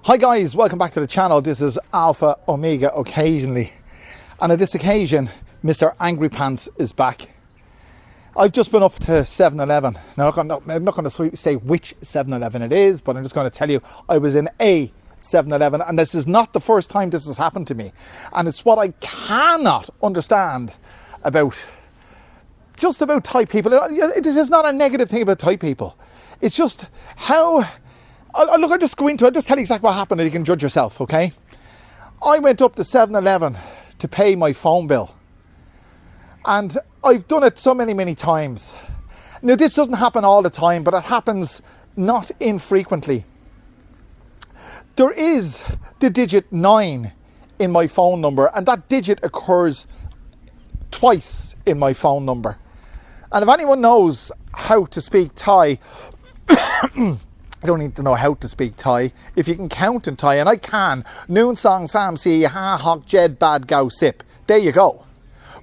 Hi guys, welcome back to the channel. This is Alpha Omega occasionally. And on this occasion, Mr. Angry Pants is back. I've just been up to 7-Eleven. Now, I'm not going to say which 7-Eleven it is, but I'm just going to tell you I was in a 7-Eleven, and this is not the first time this has happened to me. And it's what I cannot understand about Thai people. This is not a negative thing about Thai people. It's just how... I'll just go into it. I'll just tell you exactly what happened and you can judge yourself, okay? I went up to 7-Eleven to pay my phone bill. And I've done it so many times. Now, this doesn't happen all the time, but it happens not infrequently. There is the digit 9 in my phone number, and that digit occurs twice in my phone number. And if anyone knows how to speak Thai... I don't need to know how to speak Thai. If you can count in Thai, and I can, Noon Song Sam Si Ha Hok Jed Bad Gao Sip. There you go.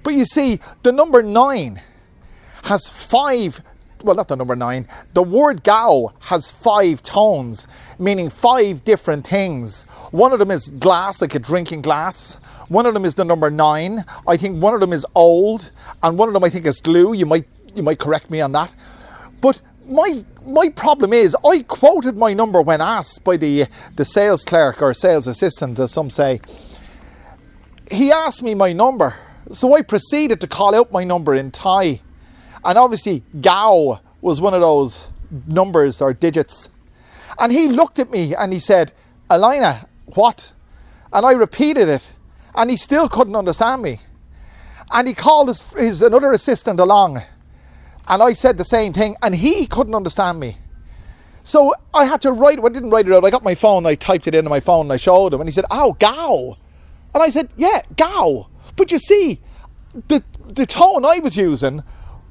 But you see, the number 9 has 5, well, not the number 9, the word Gao has 5 tones, meaning 5 different things. One of them is glass, like a drinking glass. One of them is the number 9. I think one of them is old, and one of them I think is glue. You might correct me on that. But my problem is, I quoted my number when asked by the sales clerk or sales assistant, as some say. He asked me my number, so I proceeded to call out my number in Thai. And obviously, Gao was one of those numbers or digits. And he looked at me and he said, "Elena, what?" And I repeated it, and he still couldn't understand me. And he called his another assistant along. And I said the same thing, and he couldn't understand me. So I had to write it. I didn't write it out. I got my phone, I typed it into my phone, and I showed him. And he said, "Oh, Gao." And I said, "Yeah, Gao." But you see, the tone I was using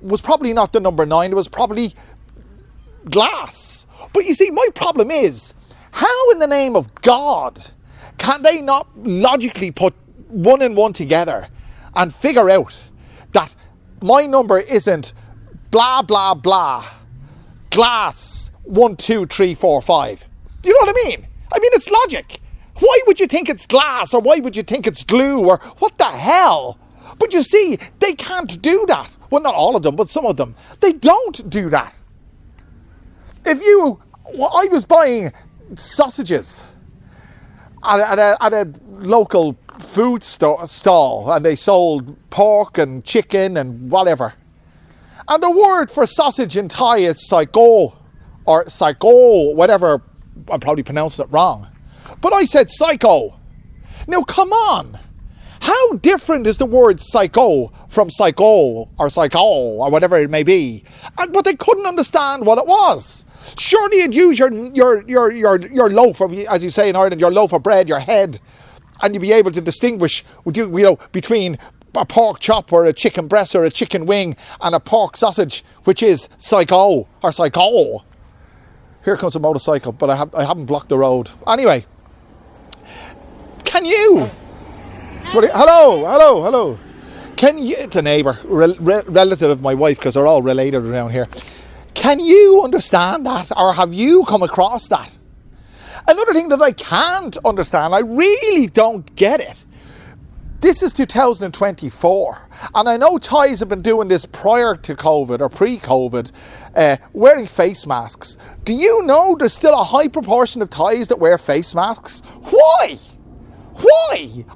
was probably not the number 9. It was probably glass. But you see, my problem is, how in the name of God can they not logically put 1 and 1 together and figure out that my number isn't blah, blah, blah, glass, 1, 2, 3, 4, 5. You know what I mean? I mean, it's logic. Why would you think it's glass, or why would you think it's glue, or what the hell? But you see, they can't do that. Well, not all of them, but some of them. They don't do that. I was buying sausages at a local food stall, and they sold pork and chicken and whatever. And the word for sausage in Thai is psycho, or psycho, whatever. I'm probably pronouncing it wrong. But I said psycho. Now, come on. How different is the word psycho from psycho or whatever it may be? But they couldn't understand what it was. Surely you'd use your loaf, or, as you say in Ireland, your loaf of bread, your head, and you'd be able to distinguish, between a pork chop or a chicken breast or a chicken wing and a pork sausage, which is psycho or psycho. Here comes a motorcycle, but I haven't blocked the road. Anyway, can you... Hello. Can you... It's a neighbour, relative of my wife, because they're all related around here. Can you understand that, or have you come across that? Another thing that I can't understand, I really don't get it. This is 2024, and I know Thais have been doing this prior to COVID or pre-COVID, wearing face masks. Do you know there's still a high proportion of Thais that wear face masks? Why?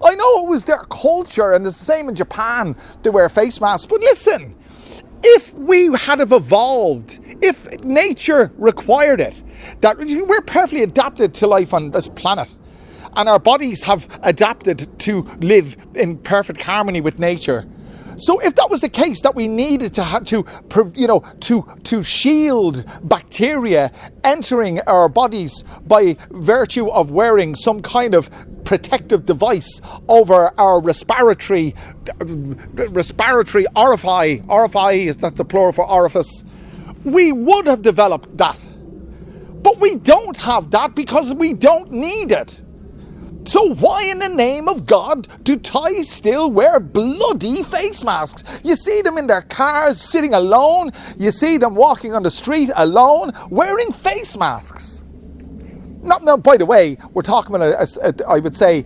I know it was their culture, and it's the same in Japan, they wear face masks. But listen, if we had have evolved, if nature required it, that we're perfectly adapted to life on this planet, and our bodies have adapted to live in perfect harmony with nature. So if that was the case, that we needed to shield bacteria entering our bodies by virtue of wearing some kind of protective device over our respiratory orifice, that's the plural for orifice, we would have developed that. But we don't have that because we don't need it. So why in the name of God do Thais still wear bloody face masks? You see them in their cars sitting alone. You see them walking on the street alone wearing face masks. Not, by the way, we're talking about I would say,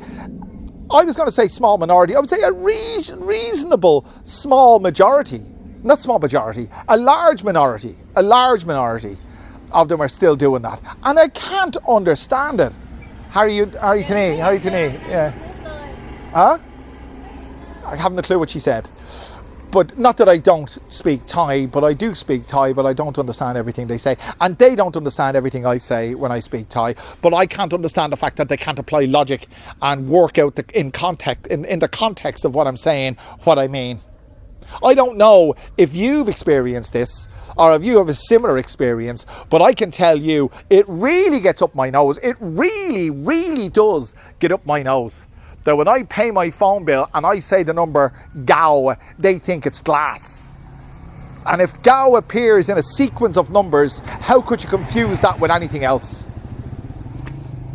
I was going to say small minority. I would say a reasonable small majority. Not small majority, a large minority of them are still doing that. And I can't understand it. Harry Tini, yeah. Huh? I haven't a clue what she said. But not that I don't speak Thai, but I do speak Thai, but I don't understand everything they say. And they don't understand everything I say when I speak Thai. But I can't understand the fact that they can't apply logic and work out in the context of what I'm saying, what I mean. I don't know if you've experienced this or if you have a similar experience, but I can tell you it really gets up my nose. It really, really does get up my nose. That when I pay my phone bill and I say the number Gao, they think it's glass. And if Gao appears in a sequence of numbers, how could you confuse that with anything else?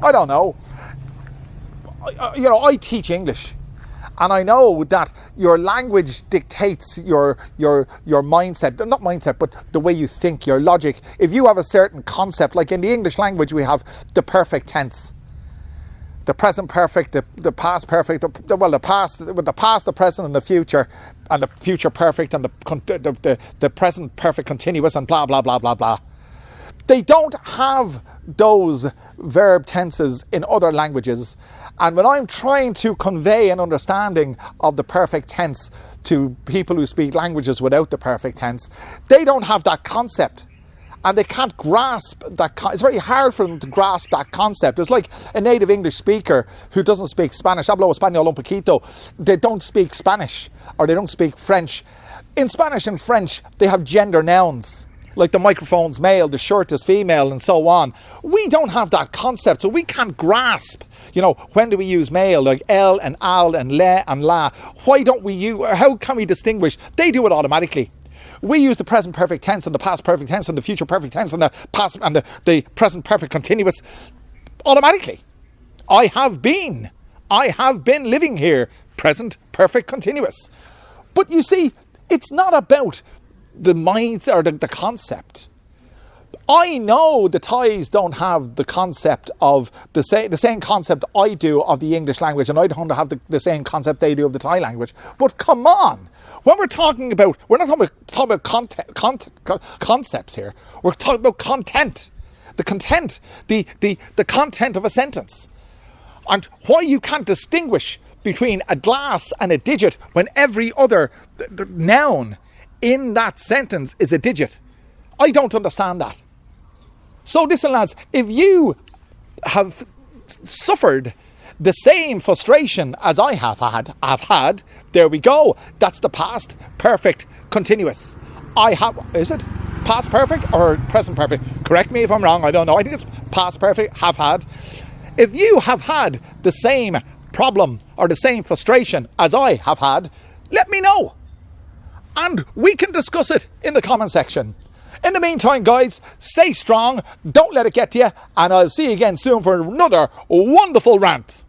I don't know. I teach English. And I know that your language dictates your mindset, not mindset, but the way you think, your logic. If you have a certain concept, like in the English language, we have the perfect tense, the present perfect, the past perfect, the past, the present, and the future perfect, and the present perfect continuous, and blah, blah, blah, blah, blah. They don't have those verb tenses in other languages. And when I'm trying to convey an understanding of the perfect tense to people who speak languages without the perfect tense, they don't have that concept. And they can't grasp that. It's very hard for them to grasp that concept. It's like a native English speaker who doesn't speak Spanish. Hablo español un poquito. They don't speak Spanish or they don't speak French. In Spanish and French, they have gender nouns. Like the microphone's male, the shirt is female, and so on. We don't have that concept, so we can't grasp, when do we use male, like el and al and le and la. Why don't we use, how can we distinguish? They do it automatically. We use the present perfect tense and the past perfect tense and the future perfect tense and the past and the present perfect continuous automatically. I have been living here, present perfect continuous. But you see, it's not about the minds or the concept. I know the Thais don't have the concept of the same concept I do of the English language, and I don't have the same concept they do of the Thai language. But come on, when we're not talking about concepts here. We're talking about content, the content of a sentence, and why you can't distinguish between a glass and a digit when every other noun in that sentence is a digit. I don't understand that. So listen, lads, if you have suffered the same frustration as I have had, there we go. That's the past perfect continuous. Is it past perfect or present perfect? Correct me if I'm wrong, I don't know. I think it's past perfect, have had. If you have had the same problem or the same frustration as I have had, let me know. And we can discuss it in the comment section. In the meantime, guys, stay strong, don't let it get to you, and I'll see you again soon for another wonderful rant.